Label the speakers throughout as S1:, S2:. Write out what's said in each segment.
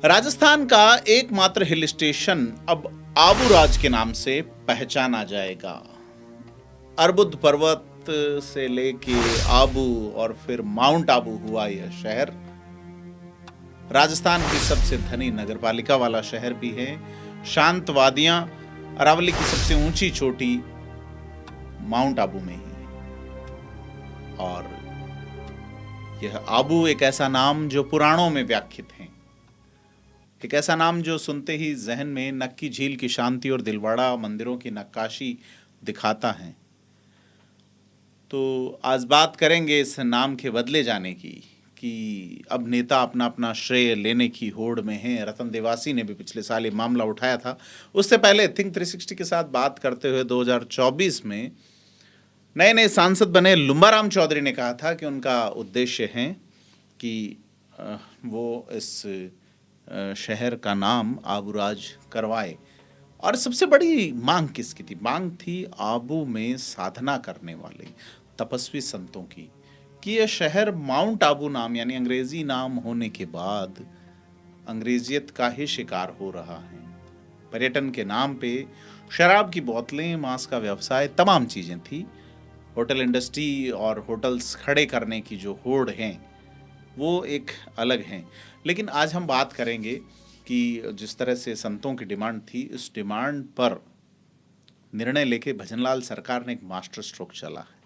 S1: राजस्थान का एकमात्र hill station अब आबूराज के नाम से पहचाना जाएगा। अर्बुद पर्वत से लेके आबू और फिर माउंट आबू हुआ यह शहर। राजस्थान की सबसे धनी नगरपालिका वाला शहर भी है। शांत वादियां, अरावली की सबसे ऊंची चोटी माउंट आबू में ही है। और यह आबू एक ऐसा नाम जो पुराणों में व्याख्यित है, एक ऐसा नाम जो सुनते ही जहन में नक्की झील की शांति और दिलवाड़ा मंदिरों की नक्काशी दिखाता है। तो आज बात करेंगे इस नाम के बदले जाने की कि अब नेता अपना अपना श्रेय लेने की होड़ में हैं। रतन देवासी ने भी पिछले साल ये मामला उठाया था। उससे पहले थिंक 360 के साथ बात करते हुए 2024 में नए नए सांसद बने लुम्बाराम चौधरी ने कहा था कि उनका उद्देश्य है कि वो इस शहर का नाम आबूराज करवाए। और सबसे बड़ी मांग किसकी थी? मांग थी आबू में साधना करने वाले तपस्वी संतों की, कि यह शहर माउंट आबू नाम यानी अंग्रेजी नाम होने के बाद अंग्रेजियत का ही शिकार हो रहा है। पर्यटन के नाम पे शराब की बोतलें, मांस का व्यवसाय, तमाम चीजें थी। होटल इंडस्ट्री और होटल्स खड़े करने की जो होड़ हैं वो एक अलग हैं। लेकिन आज हम बात करेंगे कि जिस तरह से संतों की डिमांड थी, इस डिमांड पर निर्णय लेके भजनलाल सरकार ने एक मास्टर स्ट्रोक चला है।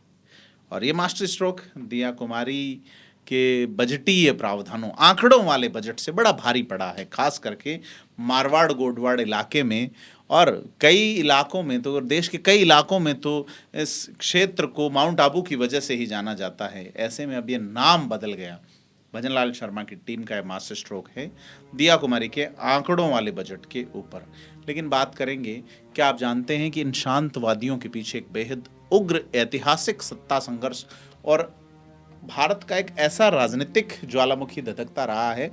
S1: और ये मास्टर स्ट्रोक दिया कुमारी के बजटीय प्रावधानों, आंकड़ों वाले बजट से बड़ा भारी पड़ा है, खास करके मारवाड़ गोडवाड़ इलाके में। और कई इलाकों में तो, देश के कई इलाकों में तो इस क्षेत्र को माउंट आबू की वजह से ही जाना जाता है। ऐसे में अब ये नाम बदल गया। भजनलाल शर्मा की टीम का यह मास्टर स्ट्रोक है दिया कुमारी के आंकड़ों वाले बजट के ऊपर। लेकिन बात करेंगे, क्या आप जानते हैं कि इन शांत वादियों के पीछे एक बेहद उग्र ऐतिहासिक सत्ता संघर्ष और भारत का एक ऐसा राजनीतिक ज्वालामुखी धधकता रहा है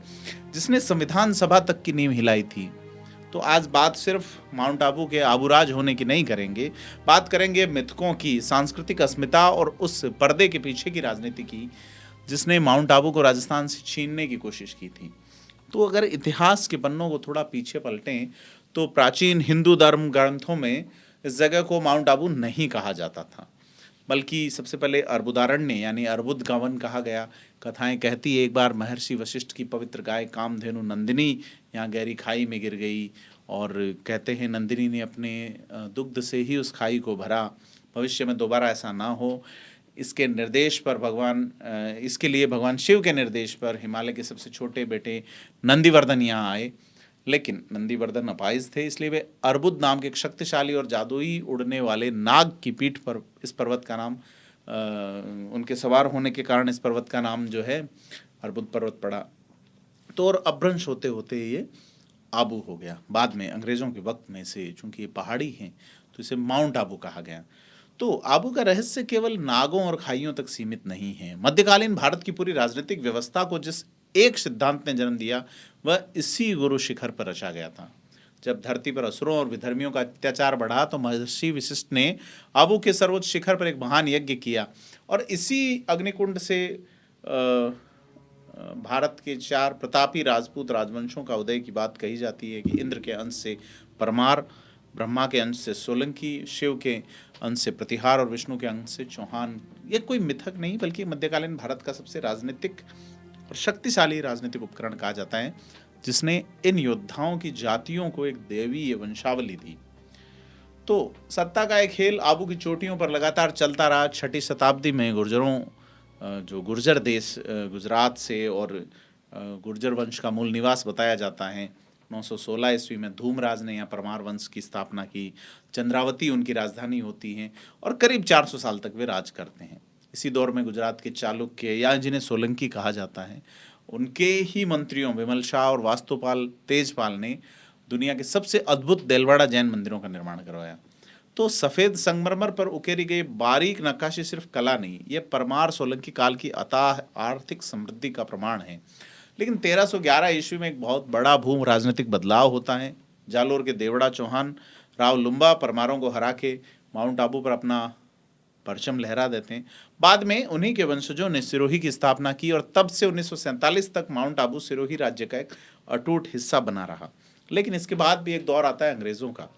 S1: जिसने संविधान सभा तक की नींव हिलाई थी। तो आज बात सिर्फ माउंट आबू के आबूराज होने की नहीं करेंगे, बात करेंगे मिथकों की, सांस्कृतिक अस्मिता और उस पर्दे के पीछे की राजनीति की जिसने माउंट आबू को राजस्थान से छीनने की कोशिश की थी। तो अगर इतिहास के पन्नों को थोड़ा पीछे पलटें तो प्राचीन हिंदू धर्म ग्रंथों में इस जगह को माउंट आबू नहीं कहा जाता था, बल्कि सबसे पहले अर्बुदारण्य यानी अर्बुद गावन कहा गया। कथाएं कहती है एक बार महर्षि वशिष्ठ की पवित्र गाय कामधेनु नंदिनी यहाँ गहरी खाई में गिर गई, और कहते हैं नंदिनी ने अपने दुग्ध से ही उस खाई को भरा। भविष्य में दोबारा ऐसा ना हो, इसके निर्देश पर इसके लिए भगवान शिव के निर्देश पर हिमालय के सबसे छोटे बेटे नंदीवर्धन यहाँ आए। लेकिन नंदीवर्धन अपाहिज थे, इसलिए वे अर्बुद नाम के एक शक्तिशाली और जादुई उड़ने वाले नाग की पीठ पर इस पर्वत का नाम, उनके सवार होने के कारण इस पर्वत का नाम जो है अर्बुद पर्वत पड़ा। तो और अपभ्रंश होते होते ये आबू हो गया। बाद में अंग्रेजों के वक्त में से चूंकि ये पहाड़ी हैं तो इसे माउंट आबू कहा गया। तो आबू का रहस्य केवल नागों और खाइयों तक सीमित नहीं है। मध्यकालीन भारत की पूरी राजनीतिक व्यवस्था को जिस एक सिद्धांत ने जन्म दिया वह इसी गुरु शिखर पर रचा गया था। जब धरती पर असुरों और विधर्मियों का अत्याचार बढ़ा तो महर्षि वशिष्ठ ने आबू के सर्वोच्च शिखर पर एक महान यज्ञ किया, और इसी अग्निकुंड से भारत के 4 प्रतापी राजपूत राजवंशों का उदय की बात कही जाती है कि इंद्र के अंश से परमार, ब्रह्मा के अंश से सोलंकी, शिव के अंश से प्रतिहार और विष्णु के अंश से चौहान। ये कोई मिथक नहीं बल्कि मध्यकालीन भारत का सबसे राजनीतिक और शक्तिशाली राजनीतिक उपकरण कहा जाता है, जिसने इन योद्धाओं की जातियों को एक देवीय वंशावली दी। तो सत्ता का एक खेल आबू की चोटियों पर लगातार चलता रहा। 6ठी शताब्दी में गुर्जरों, जो गुर्जर देश गुजरात से और गुर्जर वंश का मूल निवास बताया जाता है, 916 ईस्वी में धूमराज ने यहाँ परमार वंश की स्थापना की। चंद्रावती उनकी राजधानी होती है और करीब 400 साल तक वे राज करते हैं। इसी दौर में गुजरात के चालुक्य या जिन्हें सोलंकी कहा जाता है, उनके ही मंत्रियों विमल शाह और वास्तुपाल तेजपाल ने दुनिया के सबसे अद्भुत देलवाड़ा जैन मंदिरों का निर्माण करवाया। तो सफ़ेद संगमरमर पर उकेरी गई बारीक नक्काशी सिर्फ कला नहीं, यह परमार सोलंकी काल की अथाह आर्थिक समृद्धि का प्रमाण है। लेकिन 1311 ईस्वी में एक बहुत बड़ा भूम राजनीतिक बदलाव होता है। जालोर के देवड़ा चौहान राव लुम्बा परमारों को हरा के माउंट आबू पर अपना परचम लहरा देते हैं। बाद में उन्हीं के वंशजों ने सिरोही की स्थापना की और तब से 1947 तक माउंट आबू सिरोही राज्य का एक अटूट हिस्सा बना रहा। लेकिन इसके बाद भी एक दौर आता है अंग्रेज़ों का।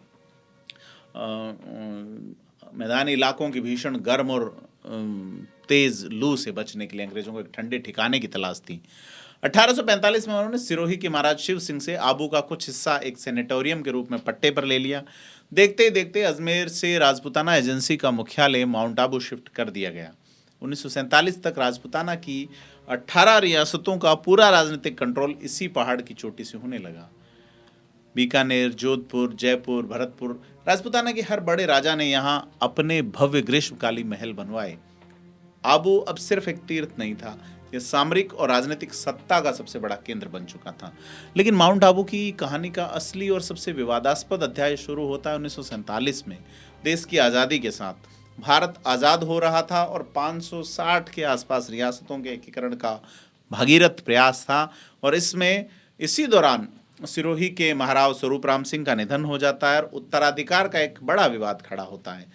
S1: मैदानी इलाकों की भीषण गर्म और तेज़ लू से बचने के लिए अंग्रेज़ों को एक ठंडे ठिकाने की तलाश थी। 1845 में उन्होंने सिरोही के महाराज शिव सिंह से आबू का कुछ हिस्सा एक सेनेटोरियम के रूप में पट्टे पर ले लिया। देखते ही देखते अजमेर से राजपूताना एजेंसी का मुख्यालय माउंट आबू शिफ्ट कर दिया गया। 1947 तक राजपूताना की 18 रियासतों का पूरा राजनीतिक कंट्रोल इसी पहाड़ की चोटी से होने लगा। बीकानेर, जोधपुर, जयपुर, भरतपुर, राजपूताना के हर बड़े राजा ने यहाँ अपने भव्य ग्रीष्मकालीन महल बनवाए। आबू अब सिर्फ एक तीर्थ नहीं था, यह सामरिक और राजनीतिक सत्ता का सबसे बड़ा केंद्र बन चुका था। लेकिन माउंट आबू की कहानी का असली और सबसे विवादास्पद अध्याय शुरू होता है 1947 में। देश की आज़ादी के साथ भारत आज़ाद हो रहा था और 560 के आसपास रियासतों के एकीकरण का भागीरथ प्रयास था। और इसमें इसी दौरान सिरोही के महाराव स्वरूप राम सिंह का निधन हो जाता है और उत्तराधिकार का एक बड़ा विवाद खड़ा होता है।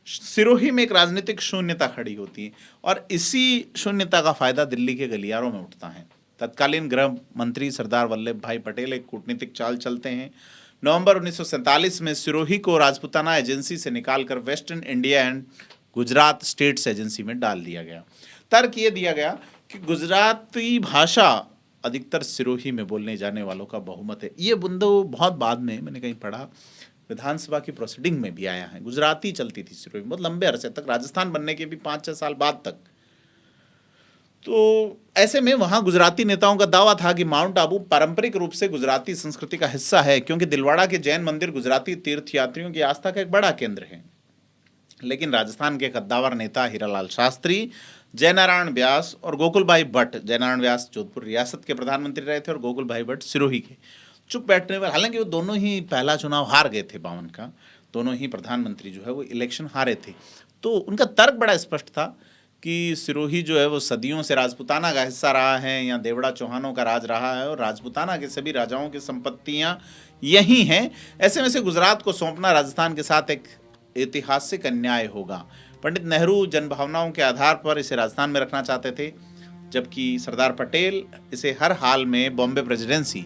S1: सिरोही में एक राजनीतिक शून्यता खड़ी होती है और इसी शून्यता का फायदा दिल्ली के गलियारों में उठता है। तत्कालीन गृह मंत्री सरदार वल्लभ भाई पटेल एक कूटनीतिक चाल चलते हैं। नवंबर 1947 में सिरोही को राजपूताना एजेंसी से निकालकर western India and Gujarat states agency में डाल दिया गया। तर्क ये दिया गया कि गुजराती भाषा अधिकतर सिरोही में बोलने जाने वालों का बहुमत है। ये बुंदो बहुत बाद में मैंने कहीं पढ़ा, विधानसभा की प्रोसीडिंग में भी आया है। गुजराती चलती थी सिरोही में बहुत लंबे अरसे तक, राजस्थान बनने के भी 5-6 साल बाद तक। तो ऐसे में वहाँ गुजराती नेताओं का दावा था कि माउंट आबू पारंपरिक रूप से गुजराती संस्कृति का हिस्सा है, क्योंकि दिलवाड़ा के जैन मंदिर गुजराती तीर्थयात्रियों की आस्था का एक बड़ा केंद्र है। लेकिन राजस्थान के कद्दावर नेता हीरालाल शास्त्री, जयनारायण व्यास और गोकुल भाई भट्ट, जयनारायण व्यास जोधपुर रियासत के प्रधानमंत्री रहे थे और गोकुल भाई भट्ट सिरोही के, चुप बैठने पर, हालांकि वो दोनों ही पहला चुनाव हार गए थे 52 का, दोनों ही प्रधानमंत्री जो है वो इलेक्शन हारे थे। तो उनका तर्क बड़ा स्पष्ट था कि सिरोही जो है वो सदियों से राजपूताना का हिस्सा रहा है, यहाँ देवड़ा चौहानों का राज रहा है और राजपूताना के सभी राजाओं की संपत्तियाँ यही हैं। ऐसे में से गुजरात को सौंपना राजस्थान के साथ एक ऐतिहासिक अन्याय होगा। पंडित नेहरू जनभावनाओं के आधार पर इसे राजस्थान में रखना चाहते थे, जबकि सरदार पटेल इसे हर हाल में बॉम्बे प्रेसिडेंसी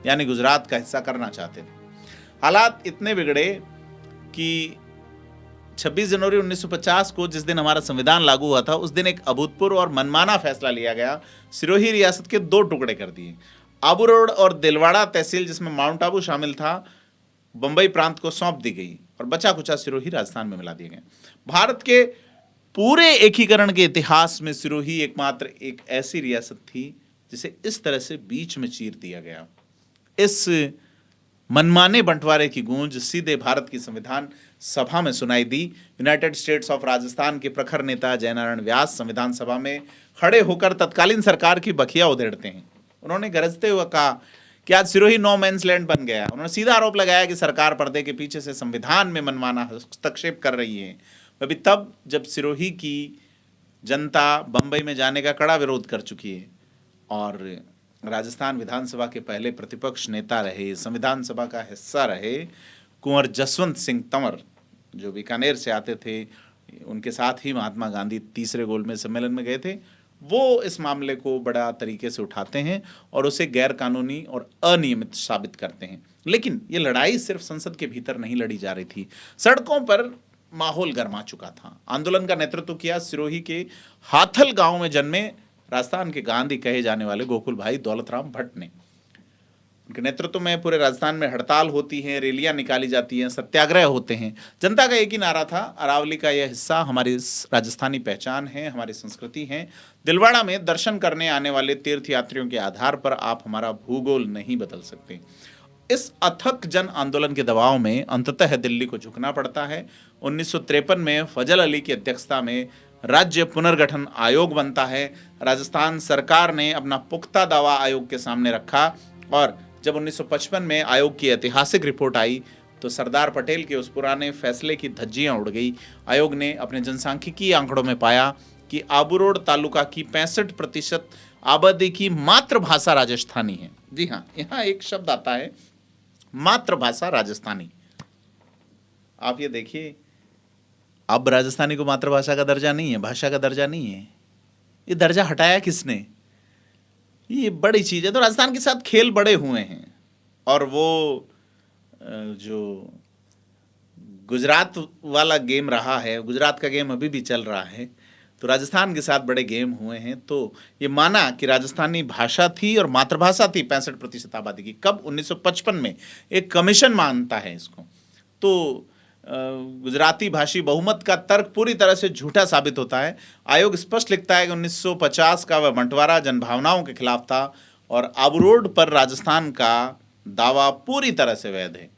S1: यानी गुजरात का हिस्सा करना चाहते थे। हालात इतने बिगड़े कि 26 जनवरी 1950 को, जिस दिन हमारा संविधान लागू हुआ था, उस दिन एक अभूतपूर्व और मनमाना फैसला लिया गया। सिरोही रियासत के 2 टुकड़े कर दिए। आबू रोड और दिलवाड़ा तहसील, जिसमें माउंट आबू शामिल था, बंबई प्रांत को सौंप दी गई और बचा कुचा सिरोही राजस्थान में मिला दिए गए। भारत के पूरे एकीकरण के इतिहास में सिरोही एकमात्र एक ऐसी रियासत थी जिसे इस तरह से बीच में चीर दिया गया। इस मनमाने बंटवारे की गूंज सीधे भारत की संविधान सभा में सुनाई दी। यूनाइटेड स्टेट्स ऑफ राजस्थान के प्रखर नेता जयनारायण व्यास संविधान सभा में खड़े होकर तत्कालीन सरकार की बखिया उधेड़ते हैं। उन्होंने गरजते हुए कहा कि आज सिरोही नो मैन्स लैंड बन गया। उन्होंने सीधा आरोप लगाया कि सरकार पर्दे के पीछे से संविधान में मनमाना हस्तक्षेप कर रही है। अभी तब जब सिरोही की जनता बंबई में जाने का कड़ा विरोध कर चुकी है और राजस्थान विधानसभा के पहले प्रतिपक्ष नेता रहे, संविधान सभा का हिस्सा रहे कुंवर जसवंत सिंह तंवर, जो बीकानेर से आते थे, उनके साथ ही महात्मा गांधी तीसरे गोलमेज सम्मेलन में गए थे, वो इस मामले को बड़ा तरीके से उठाते हैं और उसे गैर कानूनी और अनियमित साबित करते हैं। लेकिन ये लड़ाई सिर्फ संसद के भीतर नहीं लड़ी जा रही थी, सड़कों पर माहौल गर्मा चुका था। आंदोलन का नेतृत्व किया सिरोही के हाथल गांव में जन्मे राजस्थान के गांधी कहे जाने वाले गोकुल भाई दौलतराम भट्ट ने। उनके नेतृत्व में पूरे राजस्थान में हड़ताल होती है, रैलियां निकाली जाती हैं, सत्याग्रह होते हैं। जनता का एक ही नारा था, अरावली का यह हिस्सा हमारी राजस्थानी पहचान है, हमारी संस्कृति है। दिलवाड़ा में दर्शन करने आने वाले तीर्थयात्रियों के आधार पर आप हमारा भूगोल नहीं बदल सकते। इस अथक जन आंदोलन के दबाव में अंततः दिल्ली को झुकना पड़ता है। 1953 में फजल अली की अध्यक्षता में राज्य पुनर्गठन आयोग बनता है। राजस्थान सरकार ने अपना पुख्ता दावा आयोग के सामने रखा और जब 1955 में आयोग की ऐतिहासिक रिपोर्ट आई तो सरदार पटेल के उस पुराने फैसले की धज्जियां उड़ गई। आयोग ने अपने जनसांख्यिकी आंकड़ों में पाया कि आबू रोड तालुका की 65% आबादी की मातृभाषा राजस्थानी है। जी हाँ, यहाँ एक शब्द आता है मातृभाषा राजस्थानी। आप ये देखिए, अब राजस्थानी को मातृभाषा का दर्जा नहीं है, भाषा का दर्जा नहीं है। ये दर्जा हटाया किसने? ये बड़ी चीज़ है। तो राजस्थान के साथ खेल बड़े हुए हैं, और वो जो गुजरात वाला गेम रहा है, गुजरात का गेम अभी भी चल रहा है, तो राजस्थान के साथ बड़े गेम हुए हैं। तो ये माना कि राजस्थानी भाषा थी और मातृभाषा थी 65% आबादी की। कब? 1955 में एक कमीशन मानता है इसको। तो गुजराती भाषी बहुमत का तर्क पूरी तरह से झूठा साबित होता है। आयोग स्पष्ट लिखता है कि 1950 का वह बंटवारा जनभावनाओं के खिलाफ था और आबू रोड पर राजस्थान का दावा पूरी तरह से वैध है।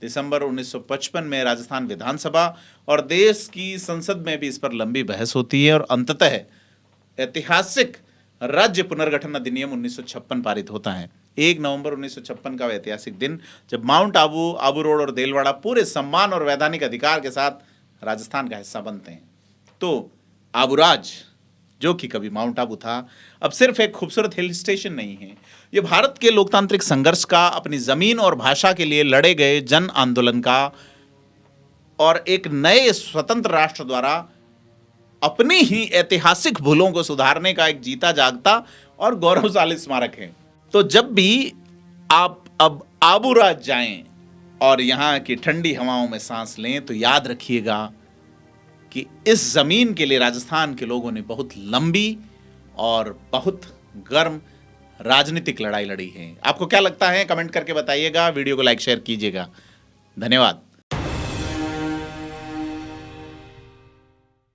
S1: दिसंबर 1955 में राजस्थान विधानसभा और देश की संसद में भी इस पर लंबी बहस होती है और अंततः ऐतिहासिक राज्य पुनर्गठन अधिनियम 1956 पारित होता है। 1 नवंबर 1956 का वह ऐतिहासिक दिन जब माउंट आबू, आबू रोड और देलवाड़ा पूरे सम्मान और वैधानिक अधिकार के साथ राजस्थान का हिस्सा बनते हैं। तो आबूराज, जो कि कभी माउंट आबू था, अब सिर्फ एक खूबसूरत हिल स्टेशन नहीं है। ये भारत के लोकतांत्रिक संघर्ष का, अपनी जमीन और भाषा के लिए लड़े गए जन आंदोलन का और एक नए स्वतंत्र राष्ट्र द्वारा अपनी ही ऐतिहासिक भूलों को सुधारने का एक जीता जागता और गौरवशाली स्मारक है। तो जब भी आप अब आबूराज जाएं और यहाँ की ठंडी हवाओं में सांस लें, तो याद रखिएगा कि इस जमीन के लिए राजस्थान के लोगों ने बहुत लंबी और बहुत गर्म राजनीतिक लड़ाई लड़ी है। आपको क्या लगता है? कमेंट करके बताइएगा। वीडियो को लाइक शेयर कीजिएगा। धन्यवाद।